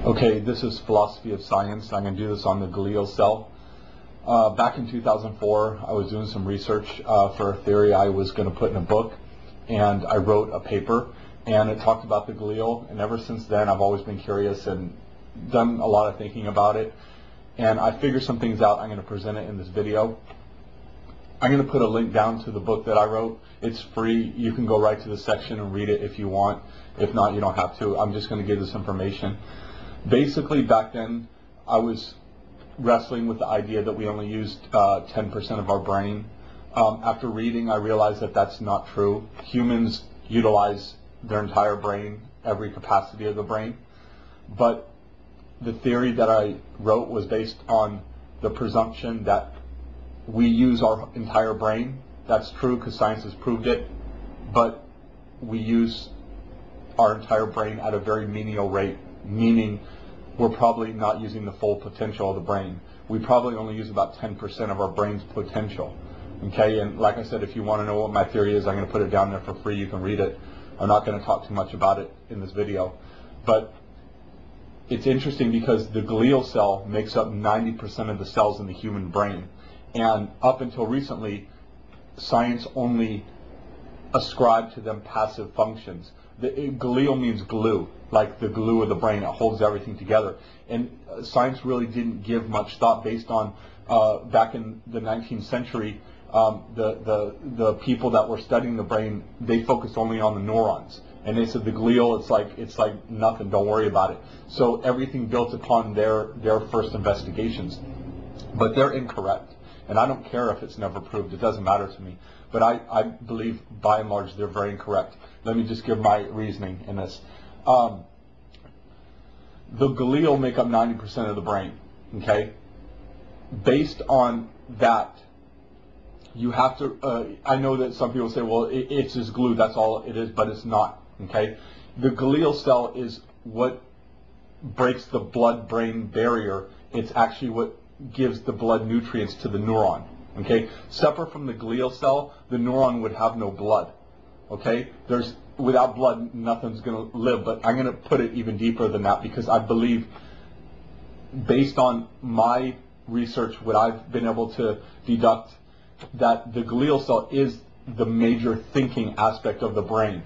Okay, this is philosophy of science. I'm going to do this on the glial cell. Back in 2004, I was doing some research for a theory I was going to put in a book, and I wrote a paper, and it talked about the glial, and ever since then I've always been curious and done a lot of thinking about it, and I figured some things out. I'm going to present it in this video. I'm going to put a link down to the book that I wrote. It's free. You can go right to the section and read it if you want. If not, you don't have to. I'm just going to give this information. Basically, back then, I was wrestling with the idea that we only used 10% of our brain. After reading, I realized that that's not true. Humans utilize their entire brain, every capacity of the brain. But the theory that I wrote was based on the presumption that we use our entire brain. That's true because science has proved it. But we use our entire brain at a very menial rate, meaning we're probably not using the full potential of the brain. We probably only use about 10% of our brain's potential. Okay, and like I said, if you want to know what my theory is, I'm going to put it down there for free. You can read it. I'm not going to talk too much about it in this video. But it's interesting because the glial cell makes up 90% of the cells in the human brain. And up until recently, science only ascribed to them passive functions. The glial means glue, like the glue of the brain. It holds everything together. And science really didn't give much thought based on, back in the 19th century, the people that were studying the brain, they focused only on the neurons. And they said the glial, it's like nothing, don't worry about it. So everything built upon their first investigations. But they're incorrect. And I don't care if it's never proved. It doesn't matter to me. But I believe, by and large, they're very incorrect. Let me just give my reasoning in this. The glial make up 90% of the brain. Okay? Based on that, you have to, I know that some people say, well, it's just glue, that's all it is, but it's not. Okay? The glial cell is what breaks the blood-brain barrier. It's actually what gives the blood nutrients to the neuron. Okay? Separate from the glial cell, the neuron would have no blood. Okay? Without blood, nothing's going to live. But I'm going to put it even deeper than that because I believe, based on my research, what I've been able to deduct, that the glial cell is the major thinking aspect of the brain.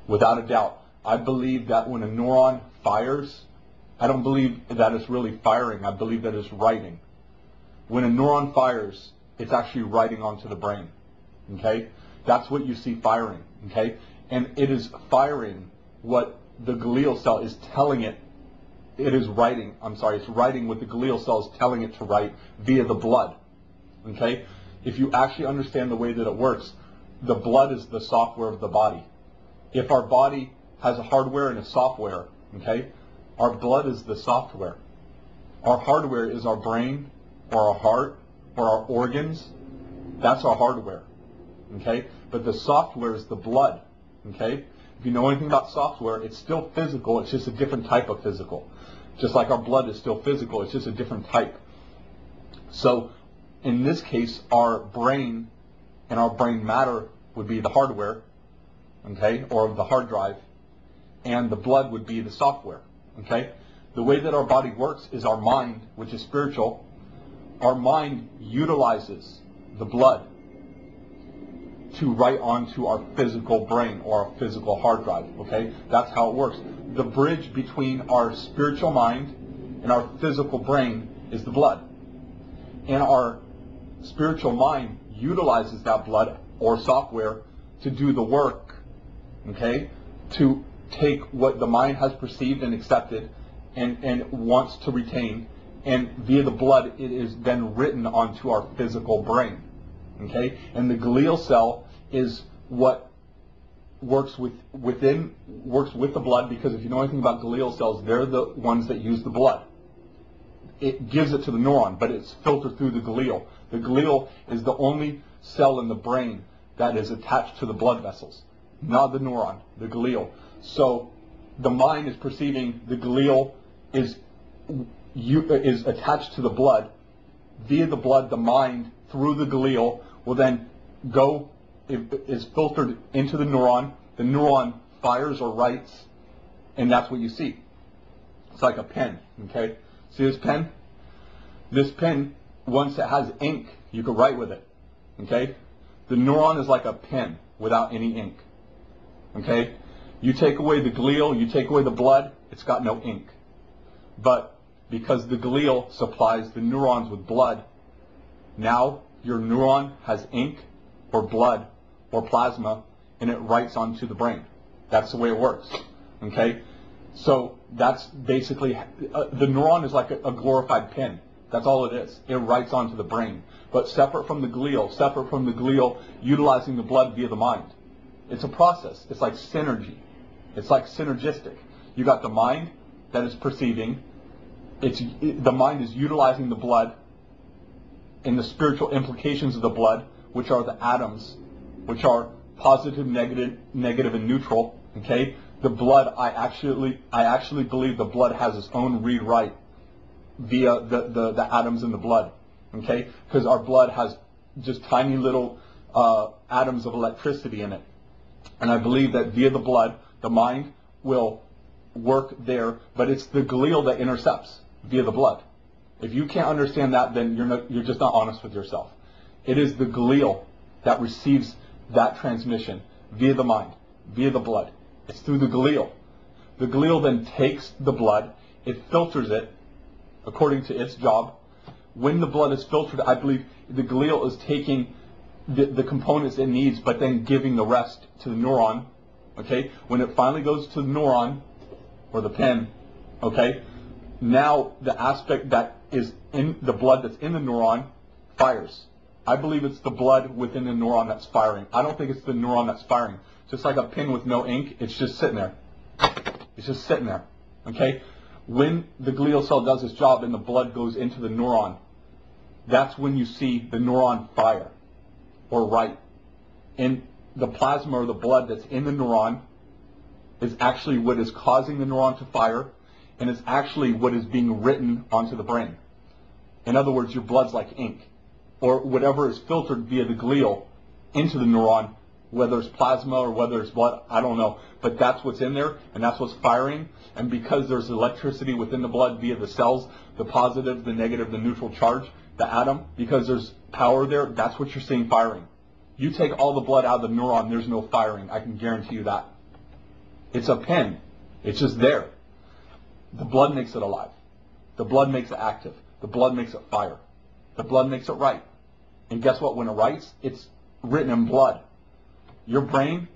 Without a doubt. I believe that when a neuron fires, I don't believe that it's really firing. I believe that it's writing. When a neuron fires, it's actually writing onto the brain. Okay? That's what you see firing. Okay? And it is firing what the glial cell is telling it. It is writing. It's writing what the glial cell is telling it to write via the blood. Okay? If you actually understand the way that it works, the blood is the software of the body. If our body has a hardware and a software, okay, our blood is the software. Our hardware is our brain, or our heart, or our organs. That's our hardware. Okay? But the software is the blood. Okay? If you know anything about software, it's still physical, it's just a different type of physical. Just like our blood is still physical, it's just a different type. So, in this case, our brain and our brain matter would be the hardware, okay, or the hard drive, and the blood would be the software. Okay? The way that our body works is our mind, which is spiritual. Our mind utilizes the blood to write onto our physical brain or our physical hard drive. Okay? That's how it works. The bridge between our spiritual mind and our physical brain is the blood. And our spiritual mind utilizes that blood or software to do the work, okay, to take what the mind has perceived and accepted and wants to retain, and via the blood it is then written onto our physical brain. Okay? And the glial cell is what works with the blood, because if you know anything about glial cells, they're the ones that use the blood. It gives it to the neuron, but it's filtered through the glial. The glial is the only cell in the brain that is attached to the blood vessels, not the neuron, the glial. So the mind is perceiving the glial is attached to the blood. Via the blood, the mind, through the glial, will then go, is filtered into the neuron. The neuron fires or writes, and that's what you see. It's like a pen, okay? See this pen? This pen, once it has ink, you can write with it, okay? The neuron is like a pen without any ink, okay? You take away the glial, you take away the blood, it's got no ink. But because the glial supplies the neurons with blood, now your neuron has ink or blood or plasma, and it writes onto the brain. That's the way it works, okay? So that's basically, the neuron is like a glorified pen. That's all it is. It writes onto the brain. But separate from the glial, utilizing the blood via the mind. It's a process. It's like synergy. It's like synergistic. You got the mind that is perceiving. The mind is utilizing the blood and the spiritual implications of the blood, which are the atoms, which are positive, negative, and neutral. Okay? The blood, I actually believe the blood has its own read-write via the atoms in the blood. Okay? Because our blood has just tiny little atoms of electricity in it. And I believe that via the blood, the mind will work there, but it's the glial that intercepts via the blood. If you can't understand that, then you're just not honest with yourself. It is the glial that receives that transmission via the mind, via the blood. It's through the glial. The glial then takes the blood, it filters it according to its job. When the blood is filtered, I believe the glial is taking the components it needs, but then giving the rest to the neuron. Okay? When it finally goes to the neuron, or the pen, okay, now the aspect that is in the blood that's in the neuron fires. I believe it's the blood within the neuron that's firing. I don't think it's the neuron that's firing. Just like a pin with no ink, it's just sitting there. It's just sitting there. Okay? When the glial cell does its job and the blood goes into the neuron, that's when you see the neuron fire or write. And the plasma or the blood that's in the neuron is actually what is causing the neuron to fire, and it's actually what is being written onto the brain. In other words, your blood's like ink, or whatever is filtered via the glial into the neuron, whether it's plasma or whether it's blood, I don't know. But that's what's in there, and that's what's firing. And because there's electricity within the blood via the cells, the positive, the negative, the neutral charge, the atom, because there's power there, that's what you're seeing firing. You take all the blood out of the neuron, there's no firing. I can guarantee you that. It's a pen. It's just there. The blood makes it alive. The blood makes it active. The blood makes it fire. The blood makes it write. And guess what? When it writes, it's written in blood. Your brain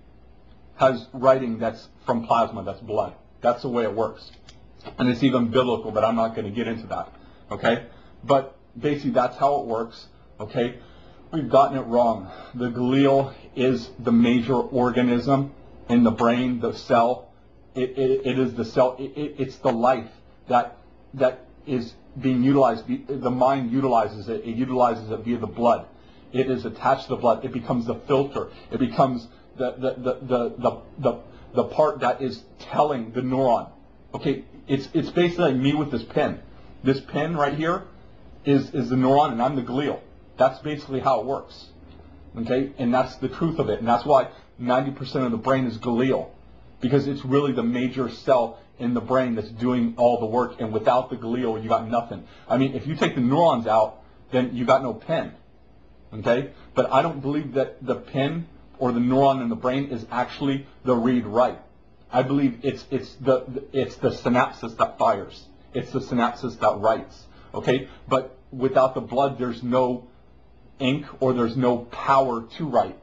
has writing that's from plasma, that's blood. That's the way it works. And it's even biblical, but I'm not going to get into that. Okay? But basically, that's how it works. Okay? We've gotten it wrong. The glial is the major organism in the brain, the cell. It is the cell. It's the life that is being utilized. The mind utilizes it. It utilizes it via the blood. It is attached to the blood. It becomes the filter. It becomes the part that is telling the neuron. Okay, it's basically like me with this pen. This pen right here is the neuron, and I'm the glial. That's basically how it works. Okay, and that's the truth of it, and that's why 90% of the brain is glial, because it's really the major cell in the brain that's doing all the work, and without the glial, you got nothing. I mean, if you take the neurons out, then you got no pen. Okay, but I don't believe that the pen or the neuron in the brain is actually the read-write. I believe it's the synapses that fires. It's the synapses that writes. Okay, but without the blood, there's no ink or there's no power to write.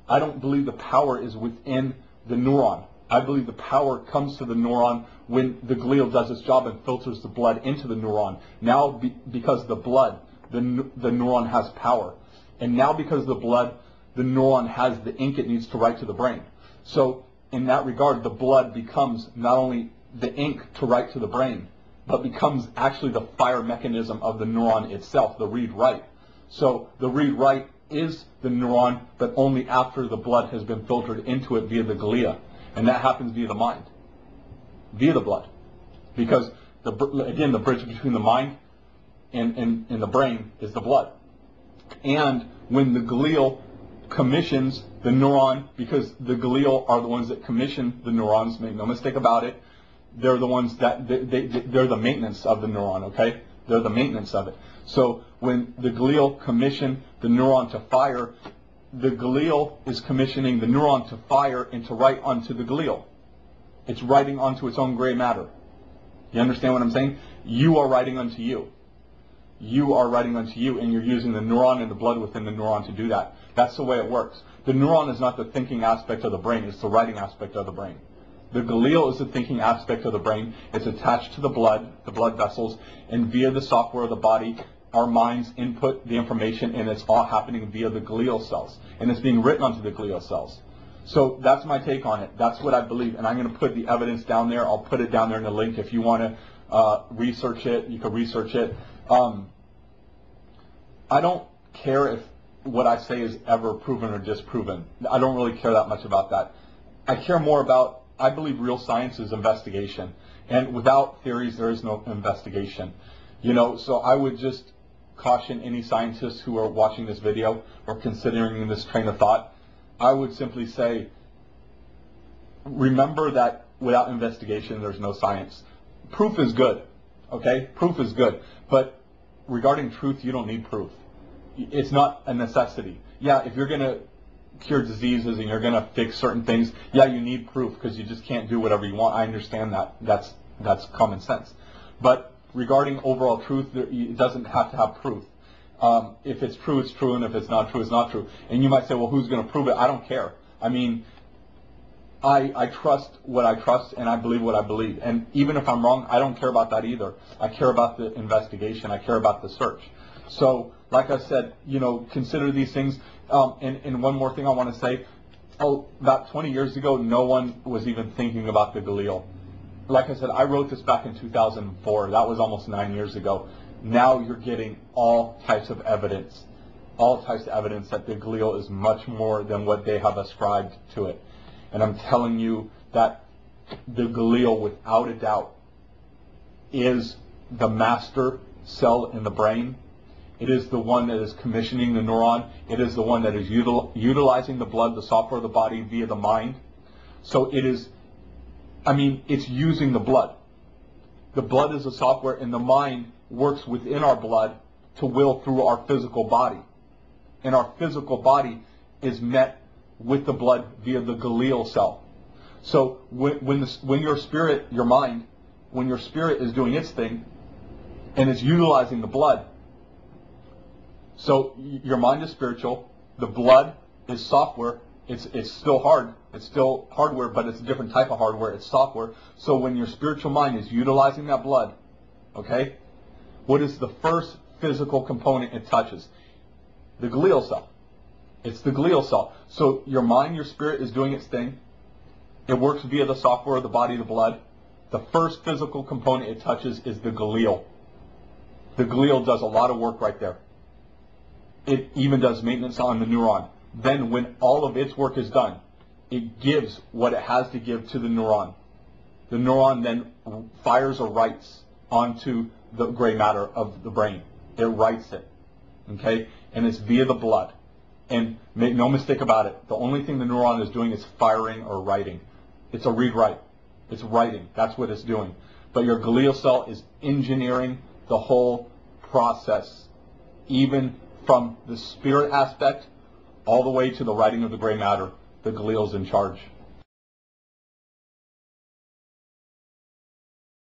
I don't believe the power is within the neuron. I believe the power comes to the neuron when the glial does its job and filters the blood into the neuron. Now, because of the blood, the neuron has power. And now because of the blood, the neuron has the ink it needs to write to the brain. So in that regard, the blood becomes not only the ink to write to the brain, but becomes actually the fire mechanism of the neuron itself, the read-write. So the read-write is the neuron, but only after the blood has been filtered into it via the glia. And that happens via the mind, via the blood. Because, again, the bridge between the mind and the brain is the blood. And when the glial commissions the neuron, because the glial are the ones that commission the neurons, make no mistake about it, they're the ones that, they're the maintenance of the neuron, okay? They're the maintenance of it. So when the glial commission the neuron to fire, the glial is commissioning the neuron to fire and to write onto the glial. It's writing onto its own gray matter. You understand what I'm saying? You are writing unto you. You are writing unto you, and you're using the neuron and the blood within the neuron to do that. That's the way it works. The neuron is not the thinking aspect of the brain, it's the writing aspect of the brain. The glial is the thinking aspect of the brain. It's attached to the blood vessels, and via the software of the body, our minds input the information, and it's all happening via the glial cells. And it's being written onto the glial cells. So that's my take on it. That's what I believe. And I'm going to put the evidence down there. I'll put it down there in the link. If you want to research it, you can research it. I don't care if what I say is ever proven or disproven. I don't really care that much about that. I care more about, I believe real science is investigation. And without theories, there is no investigation. You know, so I would just caution any scientists who are watching this video or considering this train of thought. I would simply say, remember that without investigation, there's no science. Proof is good, okay? Proof is good. But regarding truth, you don't need proof. It's not a necessity. Yeah, if you're going to cure diseases and you're going to fix certain things, yeah, you need proof because you just can't do whatever you want. I understand that. That's common sense. But regarding overall truth, it doesn't have to have proof. If it's true, it's true, and if it's not true, it's not true. And you might say, well, who's going to prove it? I don't care. I mean, I trust what I trust, and I believe what I believe. And even if I'm wrong, I don't care about that either. I care about the investigation. I care about the search. So, like I said, you know, consider these things. And one more thing I want to say. About 20 years ago, no one was even thinking about the glial. Like I said, I wrote this back in 2004. That was almost 9 years ago. Now you're getting all types of evidence that the glial is much more than what they have ascribed to it. And I'm telling you that the glial, without a doubt, is the master cell in the brain. It is the one that is commissioning the neuron. It is the one that is utilizing the blood, the software of the body via the mind. So it is, I mean, it's using the blood. The blood is the software, and the mind works within our blood to will through our physical body. And our physical body is met with the blood via the glial cell. So when your spirit, your mind, when your spirit is doing its thing and it's utilizing the blood, so your mind is spiritual, the blood is software, it's still hard, it's still hardware, but it's a different type of hardware, it's software. So when your spiritual mind is utilizing that blood, okay, what is the first physical component it touches? The glial cell. It's the glial cell. So your mind, your spirit is doing its thing. It works via the software of the body, the blood. The first physical component it touches is the glial. The glial does a lot of work right there. It even does maintenance on the neuron. Then when all of its work is done, it gives what it has to give to the neuron. The neuron then fires or writes onto the gray matter of the brain. It writes it, okay? And it's via the blood. And make no mistake about it, the only thing the neuron is doing is firing or writing. It's a read-write. It's writing. That's what it's doing. But your glial cell is engineering the whole process, even from the spirit aspect all the way to the writing of the gray matter. The glial's in charge.